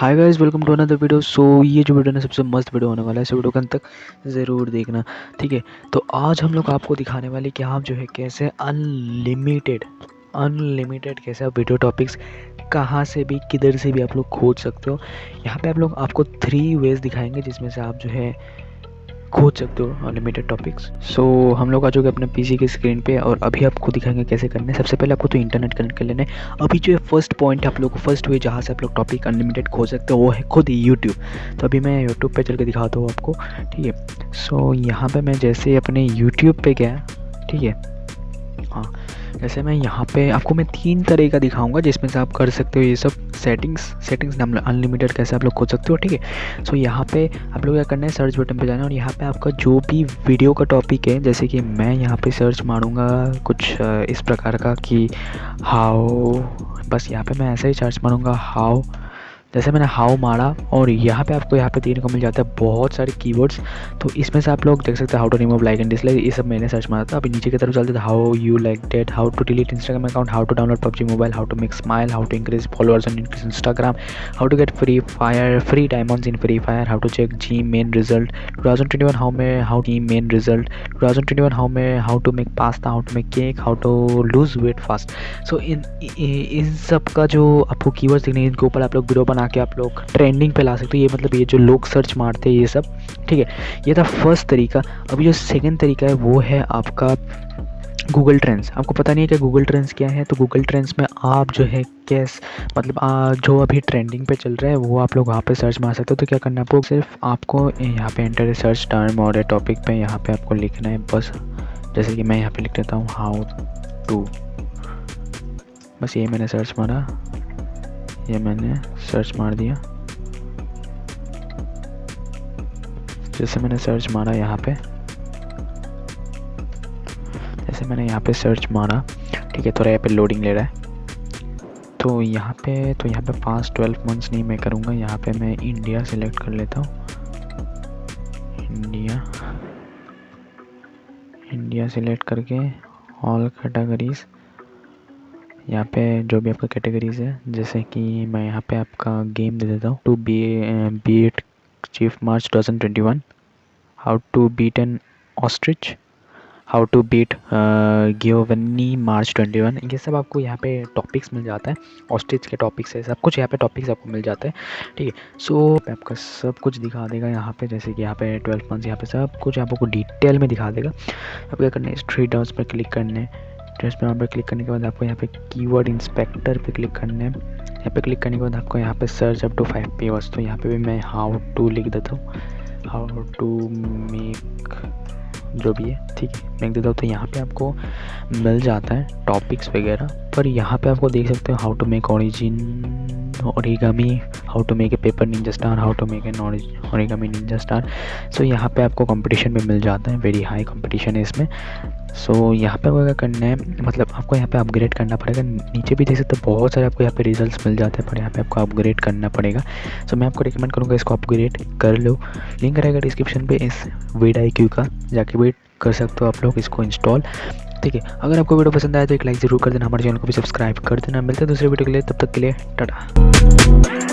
Hi guys, welcome to another video. So ये जो video ना सबसे मस्त वीडियो होने वाला है, इस वीडियो को अंत तक ज़रूर देखना, ठीक है। तो आज हम लोग आपको दिखाने वाले कि आप जो है कैसे अनलिमिटेड कैसे आप वीडियो टॉपिक्स कहाँ से भी किधर से भी आप लोग खोज सकते हो। यहाँ पे आपको 3 वेज दिखाएंगे जिसमें से आप जो है खोज सकते हो अनलिमिटेड टॉपिक्स। सो हम लोग आ जाओगे अपने पीसी की स्क्रीन पे और अभी आपको दिखाएंगे कैसे करना है। सबसे पहले आपको तो इंटरनेट कनेक्ट कर लेना है। अभी जो है फर्स्ट पॉइंट आप लोग को फर्स्ट वे जहाँ से आप लोग टॉपिक अनलिमिटेड खोज सकते हो वो है खुद यूट्यूब। तो अभी मैं यूट्यूब पे चल के दिखाता हूँ आपको, ठीक है। सो यहाँ पे मैं जैसे अपने यूट्यूब पे गया, ठीक है। हाँ, जैसे मैं यहाँ पे आपको मैं 3 तरह का दिखाऊंगा जिसमें से आप कर सकते हो ये सब सेटिंग्स अनलिमिटेड कैसे आप लोग खोज सकते हो, ठीक है। सो यहाँ पे आप लोग क्या करना है, सर्च बटन पे जाना है और यहाँ पे आपका जो भी वीडियो का टॉपिक है, जैसे कि मैं यहाँ पे सर्च मारूँगा कुछ इस प्रकार का कि हाउ, बस यहाँ पे मैं ऐसा ही सर्च मारूँगा हाउ। जैसे मैंने हाउ मारा और यहाँ पे आपको यहाँ पे देखने को मिल जाता है बहुत सारे कीवर्ड्स। तो इसमें से आप लोग देख सकते हैं how to remove like and dislike, ये सब मैंने सर्च मारा था। अभी नीचे की तरफ चलते थे, how you like that, how to delete Instagram account, how to download PUBG mobile, how to make smile, how to increase followers on Instagram, how to get free diamonds in Free Fire, how to check JEE main result 2021, how JEE main result 2021, how to make pasta, how to make cake, how to lose weight fast. So इन सब का जो आपको keywords दिखने इनके ऊपर आप लोग वीडियो बना के आप लोग ट्रेंडिंग पे ला सकते हो। ये मतलब ये जो लोग सर्च मारते हैं ये सब, ठीक है। ये था फर्स्ट तरीका। अभी जो सेकंड तरीका है वो है आपका गूगल ट्रेंड्स। आपको पता नहीं है कि गूगल ट्रेंड्स क्या है, तो गूगल ट्रेंड्स में आप जो है मतलब जो अभी ट्रेंडिंग पे चल रहा है वो आप लोग वहाँ पे सर्च मार सकते हो। तो क्या करना है आपको, सिर्फ आपको यहाँ पे एंटर सर्च टर्म और टॉपिक पे यहाँ पे आपको लिखना है बस। जैसे कि मैं यहाँ पे लिख देता हूँ हाउ टू, बस ये मैंने सर्च मारा, ये मैंने सर्च मार दिया। जैसे मैंने सर्च मारा यहाँ पे, जैसे मैंने यहाँ पे सर्च मारा, ठीक है। थोड़ा यहाँ पे लोडिंग ले रहा है। तो यहाँ पे पास्ट 12 मंथ्स नहीं मैं करूँगा, यहाँ पे मैं इंडिया सिलेक्ट कर लेता हूँ। इंडिया सिलेक्ट करके ऑल कैटेगरीज, यहाँ पे जो भी आपका कैटेगरीज है, जैसे कि मैं यहाँ पे आपका गेम दे देता हूँ, to beat chief March 2021, how to beat an ostrich, how to beat Giovanni March 21। ये सब आपको यहाँ पे टॉपिक्स मिल जाता है, ऑस्ट्रिच के टॉपिक्स है, सब कुछ यहाँ पे टॉपिक्स आपको मिल जाता है, ठीक है। सो आपका सब कुछ दिखा देगा यहाँ पे, जैसे कि यहाँ पे 12 मंथ्स, यहाँ पे सब कुछ आपको डिटेल में दिखा देगा। अब क्या करना है, थ्री डॉट्स पर क्लिक करना है। ड्रेस पर क्लिक करने के बाद आपको यहाँ पे कीवर्ड इंस्पेक्टर पे क्लिक करना है। यहाँ पे क्लिक करने के बाद आपको यहाँ पे सर्च अप टू 5 पेवर्स, तो यहाँ पे भी मैं हाउ टू लिख देता हूँ, हाउ टू मेक जो भी है, ठीक है, लिख देता हूँ। तो यहाँ पे आपको मिल जाता है टॉपिक्स वगैरह, पर यहाँ पे आपको देख सकते हो how to make origami, how to make a paper ninja star, how to make an origami ninja star. So यहाँ पे आपको कंपटीशन में मिल जाता है, वेरी हाई कंपटीशन है इसमें। सो यहाँ पे आपको क्या करना है, मतलब आपको यहाँ पे अपग्रेड करना पड़ेगा। नीचे भी देख सकते हो बहुत सारे आपको यहाँ पे रिजल्ट्स मिल जाते हैं, पर यहाँ पे आपको अपग्रेड करना पड़ेगा। सो मैं आपको रिकमेंड करूँगा इसको अपग्रेड कर लो, लिंक रहेगा डिस्क्रिप्शन पे इस वीड का, जाके वेट कर सकते हो आप लोग इसको इंस्टॉल, ठीक है। अगर आपको वीडियो पसंद आया तो एक लाइक ज़रूर कर देना, हमारे चैनल को भी सब्सक्राइब कर देना। मिलते हैं दूसरे वीडियो के लिए, तब तक के लिए टाटा।